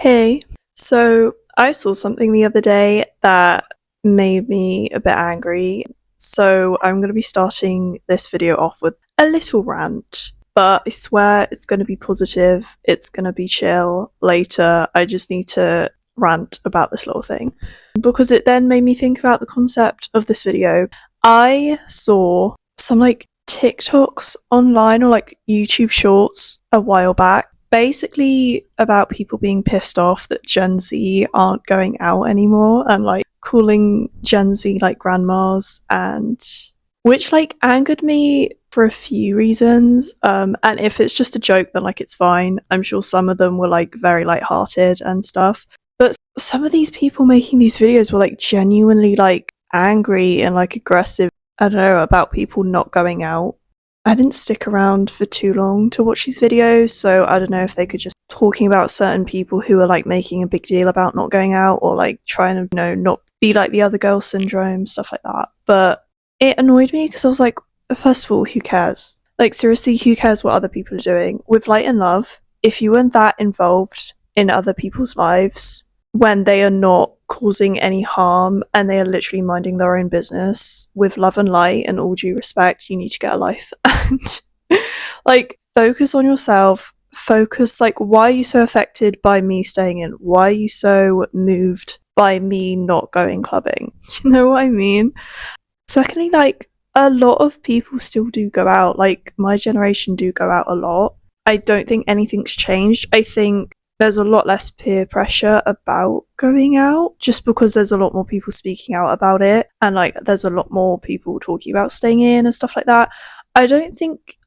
Hey, so I saw something the other day that made me a bit angry. So I'm going to be starting this video off with a little rant, but I swear it's going to be positive, it's going to be chill. Later, I just need to rant about this little thing because it then made me think about the concept of this video. I saw some TikToks online or YouTube shorts a while back, basically about people being pissed off that Gen Z aren't going out anymore and calling Gen Z grandmas, and which angered me for a few reasons. And if it's just a joke, then it's fine. I'm sure some of them were very lighthearted and stuff. But some of these people making these videos were genuinely angry and aggressive, I don't know, about people not going out. I didn't stick around for too long to watch these videos, so I don't know if they could just talking about certain people who are making a big deal about not going out or trying to, not be like the other girl syndrome, stuff like that. But it annoyed me because I was first of all, who cares? Seriously, who cares what other people are doing? With light and love, if you weren't that involved in other people's lives when they are not causing any harm and they are literally minding their own business with love and light and all due respect, you need to get a life. And focus on yourself. Focus, why are you so affected by me staying in? Why are you so moved by me not going clubbing? You know what I mean? Secondly, a lot of people still do go out. My generation do go out a lot. I don't think anything's changed. I think there's a lot less peer pressure about going out just because there's a lot more people speaking out about it, and there's a lot more people talking about staying in and stuff like that. I don't think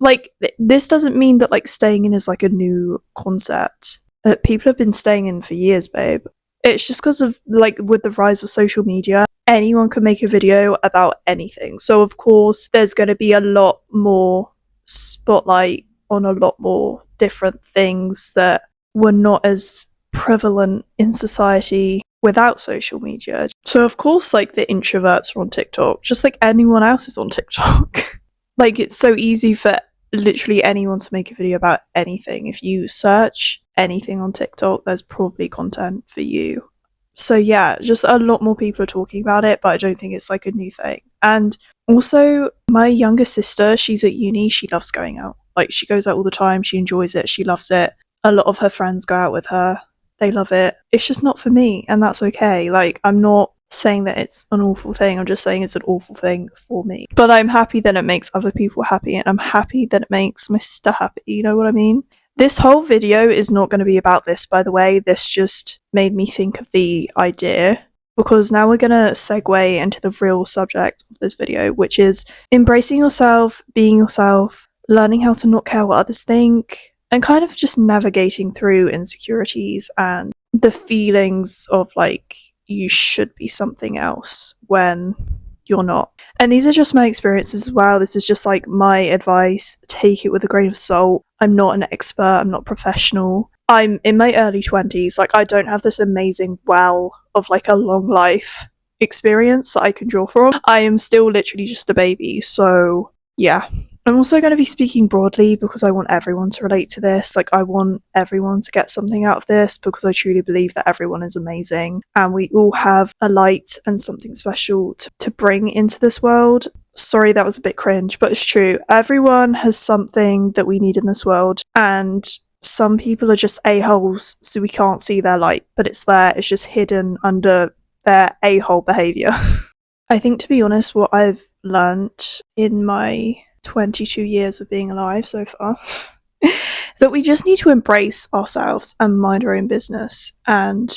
this doesn't mean that staying in is a new concept. That people have been staying in for years, babe. It's just because of with the rise of social media, anyone can make a video about anything. So of course there's going to be a lot more spotlight on a lot more different things that were not as prevalent in society without social media. So of course the introverts are on TikTok, just like anyone else is on TikTok. It's so easy for literally anyone to make a video about anything. If you search anything on TikTok, there's probably content for you. So yeah, just a lot more people are talking about it, but I don't think it's a new thing. And also, my younger sister, she's at uni, she loves going out. She goes out all the time, she enjoys it, she loves it. A lot of her friends go out with her, they love it. It's just not for me, and that's okay. I'm not saying that it's an awful thing, I'm just saying it's an awful thing for me. But I'm happy that it makes other people happy, and I'm happy that it makes my sister happy, you know what I mean? This whole video is not going to be about this, by the way. This just made me think of the idea, because now we're going to segue into the real subject of this video, which is embracing yourself, being yourself, learning how to not care what others think, and kind of just navigating through insecurities and the feelings of you should be something else when you're not. And these are just my experiences as well. This is just my advice. Take it with a grain of salt. I'm not an expert, I'm not professional. I'm in my early 20s. I don't have this amazing well of a long life experience that I can draw from. I am still literally just a baby, so yeah. I'm also going to be speaking broadly because I want everyone to relate to this. I want everyone to get something out of this because I truly believe that everyone is amazing and we all have a light and something special to bring into this world. Sorry, that was a bit cringe, but it's true. Everyone has something that we need in this world, and some people are just a-holes, so we can't see their light, but it's there. It's just hidden under their a-hole behaviour. I think, to be honest, what I've learnt in my 22 years of being alive so far that we just need to embrace ourselves and mind our own business. And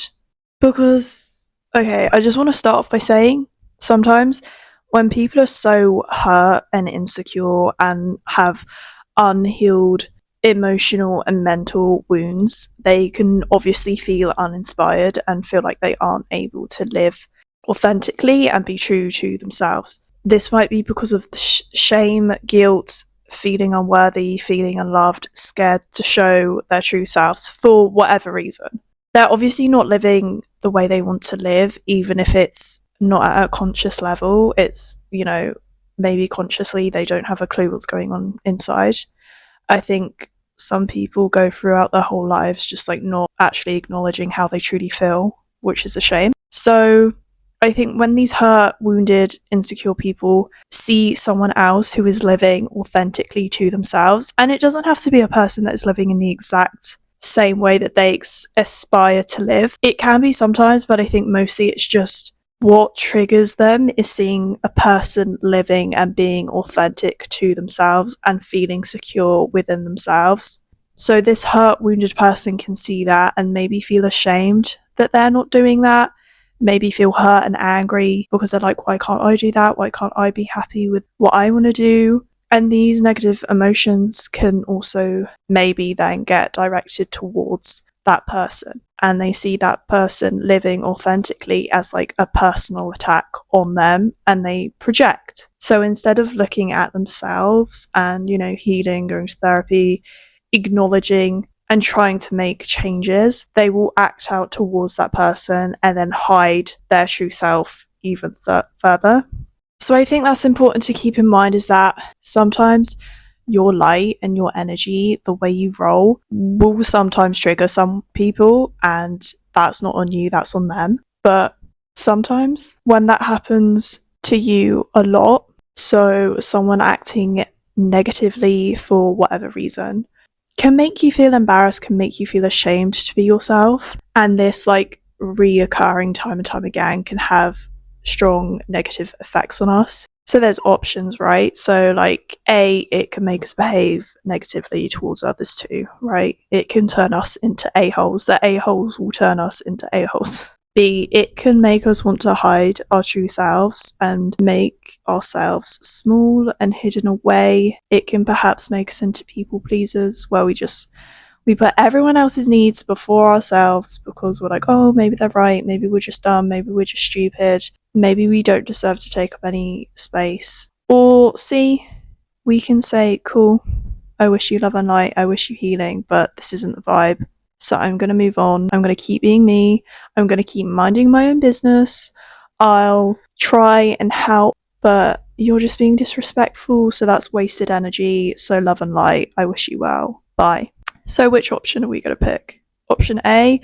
because, okay, I just want to start off by saying sometimes when people are so hurt and insecure and have unhealed emotional and mental wounds, they can obviously feel uninspired and feel like they aren't able to live authentically and be true to themselves. This might be because of the shame, guilt, feeling unworthy, feeling unloved, scared to show their true selves for whatever reason. They're obviously not living the way they want to live, even if it's not at a conscious level. It's, maybe consciously they don't have a clue what's going on inside. I think some people go throughout their whole lives just like not actually acknowledging how they truly feel, which is a shame. So I think when these hurt, wounded, insecure people see someone else who is living authentically to themselves, and it doesn't have to be a person that is living in the exact same way that they aspire to live. It can be sometimes, but I think mostly it's just what triggers them is seeing a person living and being authentic to themselves and feeling secure within themselves. So this hurt, wounded person can see that and maybe feel ashamed that they're not doing that, maybe feel hurt and angry because they're like, why can't I do that? Why can't I be happy with what I want to do? And these negative emotions can also maybe then get directed towards that person, and they see that person living authentically as like a personal attack on them, and they project. So instead of looking at themselves and, you know, healing, going to therapy, acknowledging and trying to make changes, they will act out towards that person and then hide their true self even further. So I think that's important to keep in mind, is that sometimes your light and your energy, the way you roll, will sometimes trigger some people, and that's not on you, that's on them. But sometimes when that happens to you a lot, so someone acting negatively for whatever reason, can make you feel embarrassed, can make you feel ashamed to be yourself. And this like reoccurring time and time again can have strong negative effects on us. So there's options, right? So like it can make us behave negatively towards others too, right? It can turn us into a-holes. The a-holes will turn us into a-holes. B, it can make us want to hide our true selves and make ourselves small and hidden away. It can perhaps make us into people pleasers, where we put everyone else's needs before ourselves because we're like, oh, maybe they're right, maybe we're just dumb, maybe we're just stupid, maybe we don't deserve to take up any space. Or C, we can say, cool, I wish you love and light, I wish you healing, but this isn't the vibe. So I'm going to move on. I'm going to keep being me. I'm going to keep minding my own business. I'll try and help, but you're just being disrespectful, so that's wasted energy. So love and light, I wish you well. Bye. So which option are we going to pick? Option A,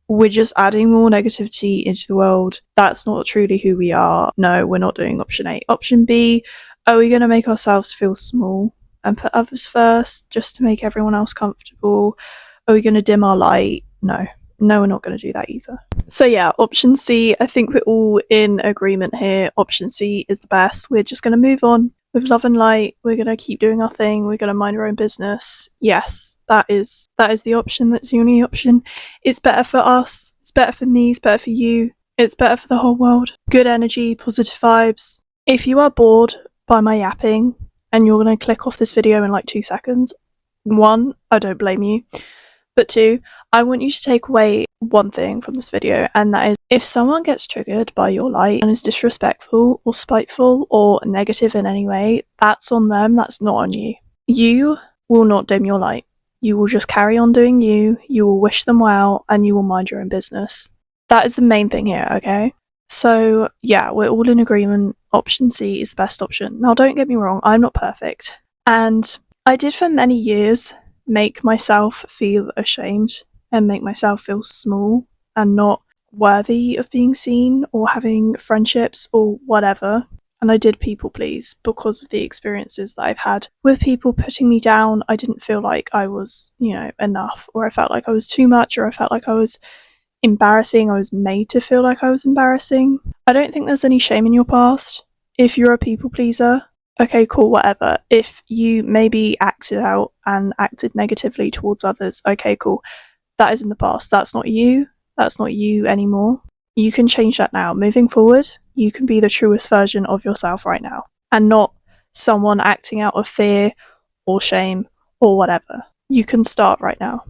we're just adding more negativity into the world. That's not truly who we are. No, we're not doing option A. Option B, are we going to make ourselves feel small and put others first just to make everyone else comfortable? Are we going to dim our light? No, we're not going to do that either. So yeah, option C, I think we're all in agreement here. Option C is the best. We're just going to move on with love and light. We're going to keep doing our thing. We're going to mind our own business. Yes, that is the option. That's the only option. It's better for us. It's better for me. It's better for you. It's better for the whole world. Good energy, positive vibes. If you are bored by my yapping and you're going to click off this video in like 2 seconds, 1, I don't blame you. But 2, I want you to take away one thing from this video, and that is, if someone gets triggered by your light and is disrespectful or spiteful or negative in any way, that's on them, that's not on you. You will not dim your light. You will just carry on doing you will wish them well, and you will mind your own business. That is the main thing here, okay? So yeah, we're all in agreement. Option C is the best option. Now don't get me wrong, I'm not perfect. And I did for many years make myself feel ashamed and make myself feel small and not worthy of being seen or having friendships or whatever. And I did people please because of the experiences that I've had with people putting me down. I didn't feel like I was, enough, or I felt like I was too much, or I felt like I was embarrassing. I was made to feel like I was embarrassing. I don't think there's any shame in your past. If you're a people pleaser, okay, cool, whatever. If you maybe acted out and acted negatively towards others, okay, cool. That is in the past. That's not you. That's not you anymore. You can change that now. Moving forward, you can be the truest version of yourself right now, and not someone acting out of fear or shame or whatever. You can start right now.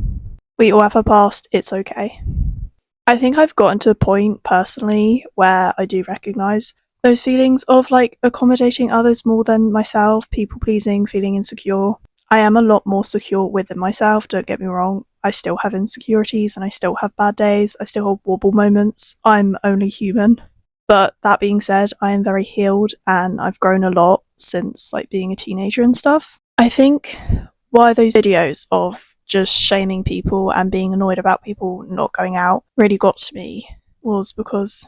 We all have a past. It's okay. I think I've gotten to the point personally where I do recognise those feelings of like accommodating others more than myself, people pleasing, feeling insecure. I am a lot more secure within myself, don't get me wrong. I still have insecurities and I still have bad days. I still have wobble moments. I'm only human. But that being said, I am very healed and I've grown a lot since like being a teenager and stuff. I think why those videos of just shaming people and being annoyed about people not going out really got to me was because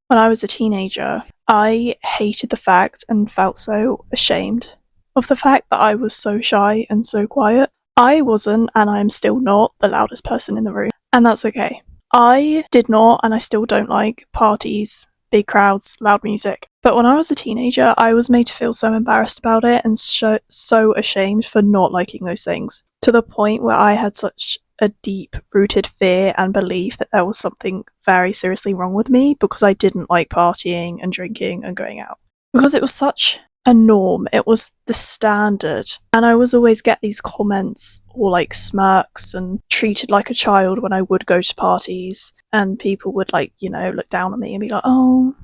when I was a teenager, I hated the fact and felt so ashamed of the fact that I was so shy and so quiet. I wasn't, and I am still not, the loudest person in the room, and that's okay. I did not, and I still don't like parties, big crowds, loud music. But when I was a teenager, I was made to feel so embarrassed about it and so ashamed for not liking those things, to the point where I had such a deep-rooted fear and belief that there was something very seriously wrong with me because I didn't like partying and drinking and going out. Because it was such a norm, it was the standard, and I was always get these comments or like smirks and treated like a child when I would go to parties, and people would like, look down on me and be like, oh,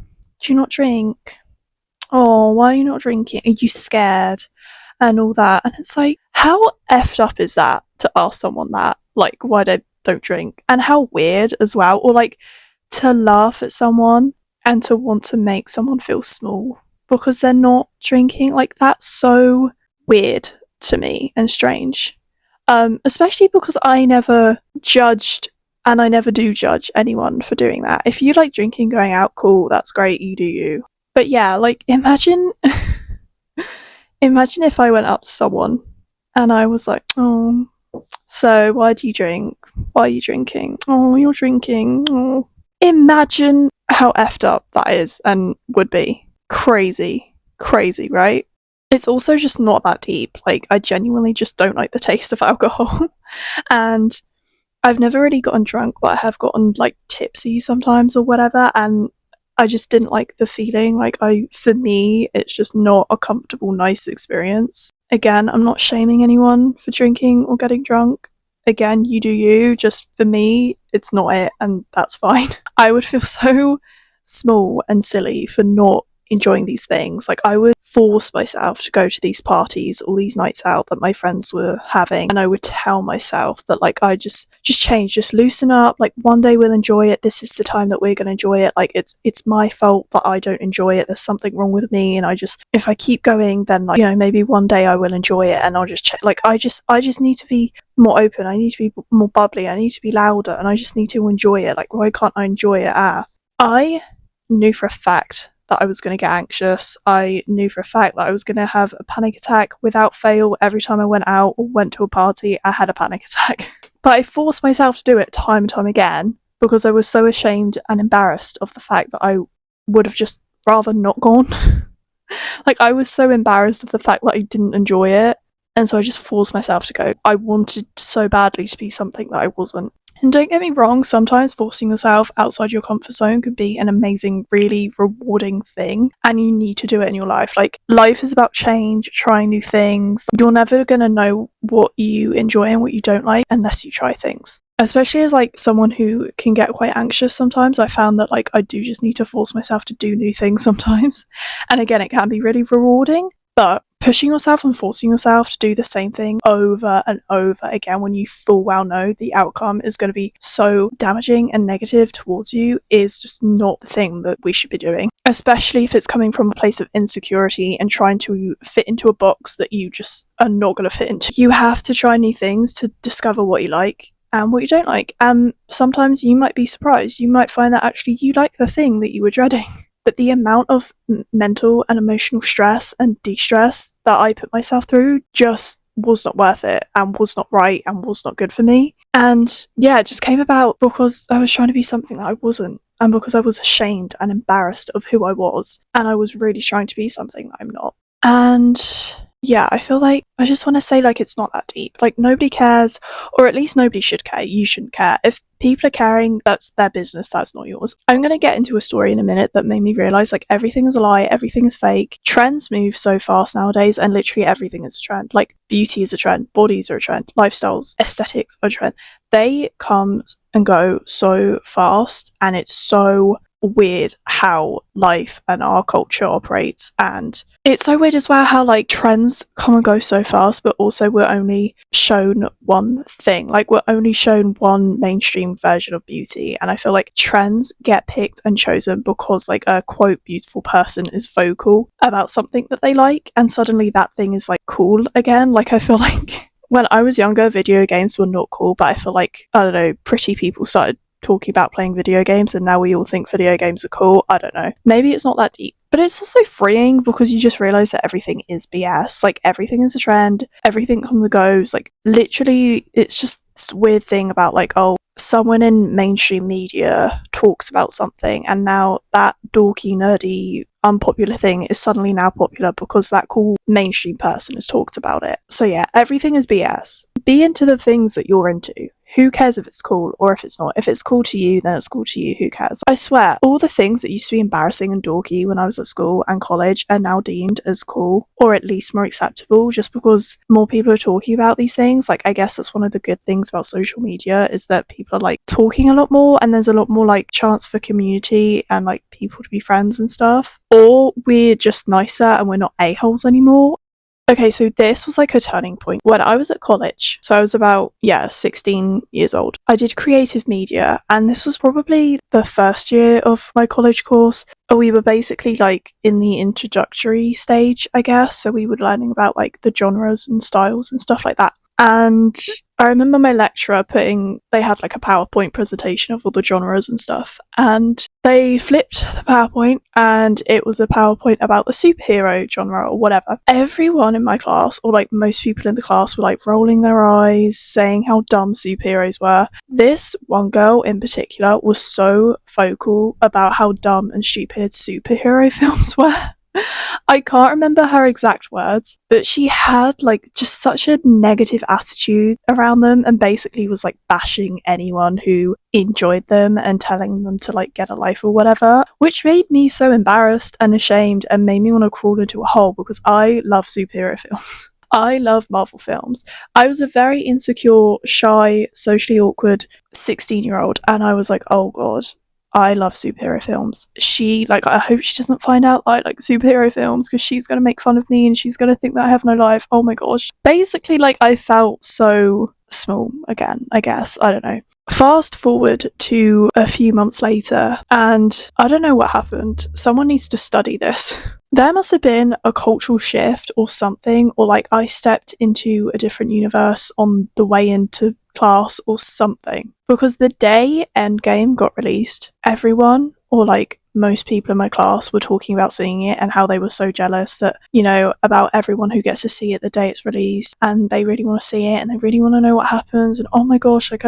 do you not drink? Oh, why are you not drinking? Are you scared? And all that. And it's like, how effed up is that to ask someone that? Like, why they don't drink? And how weird as well. Or like, to laugh at someone and to want to make someone feel small because they're not drinking. Like, that's so weird to me and strange. Especially because I never judged, and I never do judge anyone for doing that. If you like drinking, going out, cool, that's great, you do you. But yeah, like, imagine if I went up to someone and I was like, oh, so why do you drink? Why are you drinking? Oh, you're drinking. Oh. Imagine how effed up that is and would be. Crazy, right? It's also just not that deep. Like, I genuinely just don't like the taste of alcohol. And I've never really gotten drunk, but I have gotten like tipsy sometimes or whatever, and I just didn't like the feeling. Like, for me, it's just not a comfortable, nice experience. Again, I'm not shaming anyone for drinking or getting drunk. Again, you do you. Just for me, it's not it, and that's fine. I would feel so small and silly for not enjoying these things. Like, I would force myself to go to these parties or these nights out that my friends were having, and I would tell myself that, like, I just change, just loosen up, like, one day we'll enjoy it, this is the time that we're going to enjoy it, like, it's my fault that I don't enjoy it, there's something wrong with me, and if I keep going, then, like, maybe one day I will enjoy it, and I'll just check. Like, I just need to be more open, I need to be more bubbly, I need to be louder, and I just need to enjoy it. Like, why can't I enjoy it? I knew for a fact that I was going to get anxious. I knew for a fact that I was going to have a panic attack without fail. Every time I went out or went to a party, I had a panic attack. But I forced myself to do it time and time again because I was so ashamed and embarrassed of the fact that I would have just rather not gone. Like, I was so embarrassed of the fact that I didn't enjoy it, and so I just forced myself to go. I wanted so badly to be something that I wasn't. And don't get me wrong, sometimes forcing yourself outside your comfort zone could be an amazing, really rewarding thing, and you need to do it in your life. Like, life is about change, trying new things. You're never gonna know what you enjoy and what you don't like unless you try things. Especially as, like, someone who can get quite anxious sometimes, I found that, like, I do just need to force myself to do new things sometimes. And again, it can be really rewarding, but pushing yourself and forcing yourself to do the same thing over and over again when you full well know the outcome is going to be so damaging and negative towards you is just not the thing that we should be doing. Especially if it's coming from a place of insecurity and trying to fit into a box that you just are not going to fit into. You have to try new things to discover what you like and what you don't like. And sometimes you might be surprised. You might find that actually you like the thing that you were dreading. But the amount of mental and emotional stress and de-stress that I put myself through just was not worth it and was not right and was not good for me. And yeah, it just came about because I was trying to be something that I wasn't, and because I was ashamed and embarrassed of who I was, and I was really trying to be something that I'm not. And yeah, I feel like I just want to say, like, it's not that deep. Like, nobody cares, or at least nobody should care. You shouldn't care. If people are caring, that's their business, that's not yours. I'm going to get into a story in a minute that made me realise, like, everything is a lie, everything is fake. Trends move so fast nowadays, and literally everything is a trend. Like, beauty is a trend, bodies are a trend, lifestyles, aesthetics are a trend. They come and go so fast, and it's so weird how life and our culture operates. And it's so weird as well how, like, trends come and go so fast, but also we're only shown one thing. Like, we're only shown one mainstream version of beauty, and I feel like trends get picked and chosen because, like, a quote beautiful person is vocal about something that they like, and suddenly that thing is, like, cool again. Like, I feel like when I was younger, video games were not cool, but I feel like, I don't know, pretty people started talking about playing video games and now we all think video games are cool. I don't know. Maybe it's not that deep. But it's also freeing because you just realize that everything is BS. Like, everything is a trend, everything comes and goes. Like, literally, it's just this weird thing about, like, oh, someone in mainstream media talks about something and now that dorky, nerdy, unpopular thing is suddenly now popular because that cool mainstream person has talked about it. So yeah, everything is BS. Be into the things that you're into. Who cares if it's cool or if it's not? If it's cool to you, then it's cool to you. Who cares? I swear, all the things that used to be embarrassing and dorky when I was at school and college are now deemed as cool, or at least more acceptable, just because more people are talking about these things. Like, I guess that's one of the good things about social media, is that people are like talking a lot more and there's a lot more like chance for community and like people to be friends and stuff. Or we're just nicer and we're not a-holes anymore. Okay, so this was like a turning point. When I was at college, so I was about, 16 years old, I did creative media, and this was probably the first year of my college course. We were basically like in the introductory stage, I guess, so we were learning about like the genres and styles and stuff like that. And I remember my lecturer they had like a PowerPoint presentation of all the genres and stuff, and they flipped the PowerPoint and it was a PowerPoint about the superhero genre or whatever. Everyone in my class, or like most people in the class, were like rolling their eyes, saying how dumb superheroes were. This one girl in particular was so vocal about how dumb and stupid superhero films were. I can't remember her exact words, but she had like just such a negative attitude around them and basically was like bashing anyone who enjoyed them and telling them to like get a life or whatever, which made me so embarrassed and ashamed and made me want to crawl into a hole because I love superhero films. I love Marvel films. I was a very insecure, shy, socially awkward 16-year-old, and I was like, oh god, I love superhero films. I hope she doesn't find out I like superhero films because she's going to make fun of me and she's going to think that I have no life. Oh my gosh. Basically, like, I felt so small again, I guess. I don't know. Fast forward to a few months later, and I don't know what happened. Someone needs to study this. There must have been a cultural shift or something, or like I stepped into a different universe on the way into class or something. Because the day Endgame got released, everyone, or like most people in my class, were talking about seeing it and how they were so jealous that, about everyone who gets to see it the day it's released, and they really want to see it and they really want to know what happens, and oh my gosh, like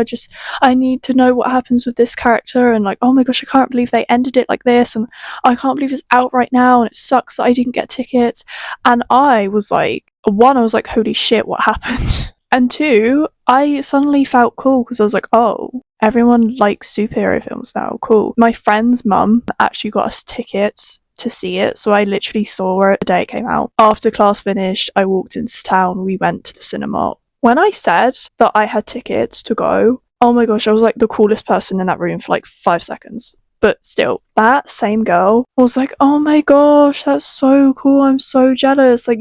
I need to know what happens with this character, and like, oh my gosh, I can't believe they ended it like this, and I can't believe it's out right now, and it sucks that I didn't get tickets. And I was like, one, I was like, holy shit, what happened? And two, I suddenly felt cool because I was like, oh, everyone likes superhero films now, cool. My friend's mum actually got us tickets to see it, so I literally saw it the day it came out. After class finished, I walked into town, we went to the cinema. When I said that I had tickets to go, oh my gosh, I was like the coolest person in that room for like 5 seconds. But still, that same girl was like, oh my gosh, that's so cool, I'm so jealous, like,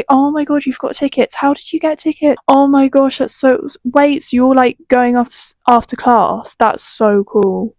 oh my god, you've got tickets, how did you get tickets? Oh my gosh, that's so, wait, so you're like going after class, that's so cool.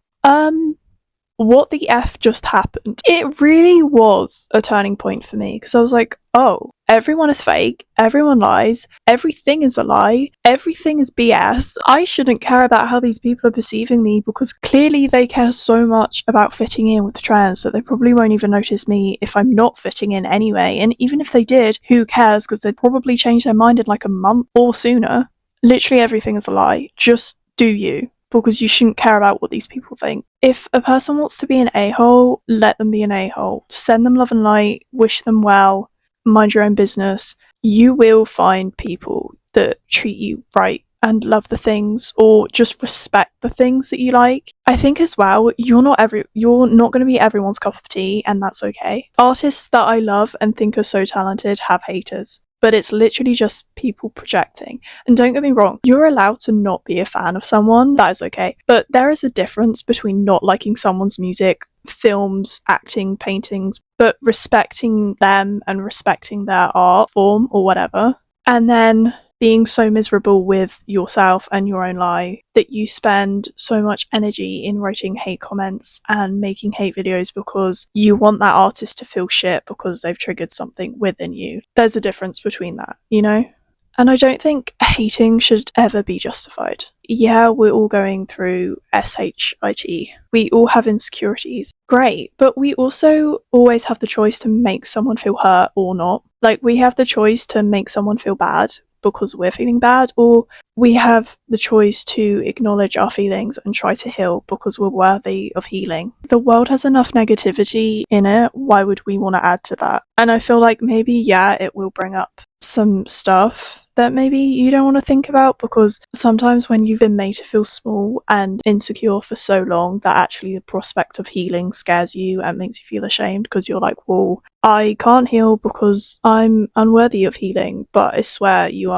What the F just happened? It really was a turning point for me, because I was like, oh, everyone is fake, everyone lies, everything is a lie, everything is BS. I shouldn't care about how these people are perceiving me because clearly they care so much about fitting in with the trends that they probably won't even notice me if I'm not fitting in anyway. And even if they did, who cares, because they'd probably change their mind in like a month or sooner. Literally everything is a lie. Just do you. Because you shouldn't care about what these people think. If a person wants to be an a-hole, let them be an a-hole. Send them love and light, wish them well, mind your own business. You will find people that treat you right and love the things, or just respect the things that you like. I think as well, you're not going to be everyone's cup of tea, and that's okay. Artists that I love and think are so talented have haters. But it's literally just people projecting. And don't get me wrong, you're allowed to not be a fan of someone, that is okay. But there is a difference between not liking someone's music, films, acting, paintings, but respecting them and respecting their art form or whatever. And then being so miserable with yourself and your own lie that you spend so much energy in writing hate comments and making hate videos because you want that artist to feel shit because they've triggered something within you. There's a difference between that, you know? And I don't think hating should ever be justified. Yeah, we're all going through SHIT. We all have insecurities. Great. But we also always have the choice to make someone feel hurt or not. Like, we have the choice to make someone feel bad because we're feeling bad, or we have the choice to acknowledge our feelings and try to heal because we're worthy of healing. The world has enough negativity in it. Why would we want to add to that? And I feel like maybe, yeah, it will bring up some stuff that maybe you don't want to think about, because sometimes when you've been made to feel small and insecure for so long, that actually the prospect of healing scares you and makes you feel ashamed, because you're like, well, I can't heal because I'm unworthy of healing. But I swear you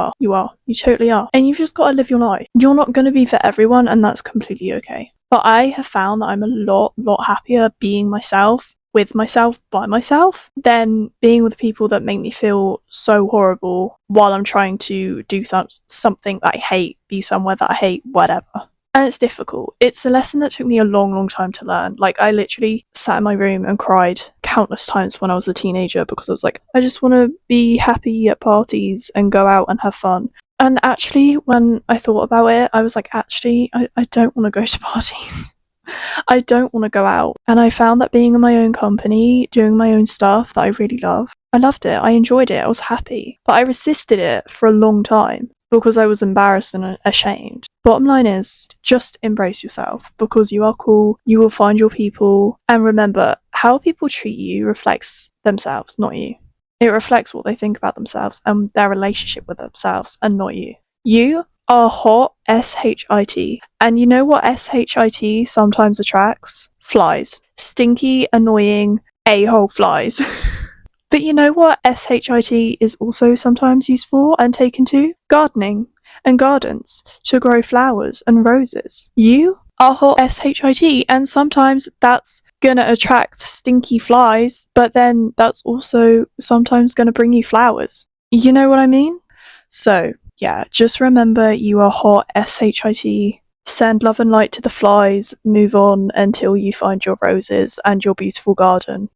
totally are. And you've just got to live your life. You're not going to be for everyone, and that's completely okay. But I have found that I'm a lot happier being myself, with myself, by myself, than being with people that make me feel so horrible while I'm trying to do something that I hate, be somewhere that I hate, whatever. And it's difficult. It's a lesson that took me a long time to learn. Like, I literally sat in my room and cried countless times when I was a teenager, because I was like, I just want to be happy at parties and go out and have fun. And actually, when I thought about it, I was like, actually, I don't want to go to parties. I don't want to go out. And I found that being in my own company, doing my own stuff that I really love, I loved it. I enjoyed it. I was happy. But I resisted it for a long time because I was embarrassed and ashamed. Bottom line is, just embrace yourself, because you are cool. You will find your people. And remember, how people treat you reflects themselves, not you. It reflects what they think about themselves and their relationship with themselves, and not you. You are hot, SHIT. And you know what SHIT sometimes attracts? Flies. Stinky, annoying, a-hole flies. But you know what SHIT is also sometimes used for and taken to? Gardening and gardens, to grow flowers and roses. You are hot SHIT, and sometimes that's gonna attract stinky flies, but then that's also sometimes gonna bring you flowers. You know what I mean? So, yeah, just remember you are hot SHIT. Send love and light to the flies. Move on until you find your roses and your beautiful garden.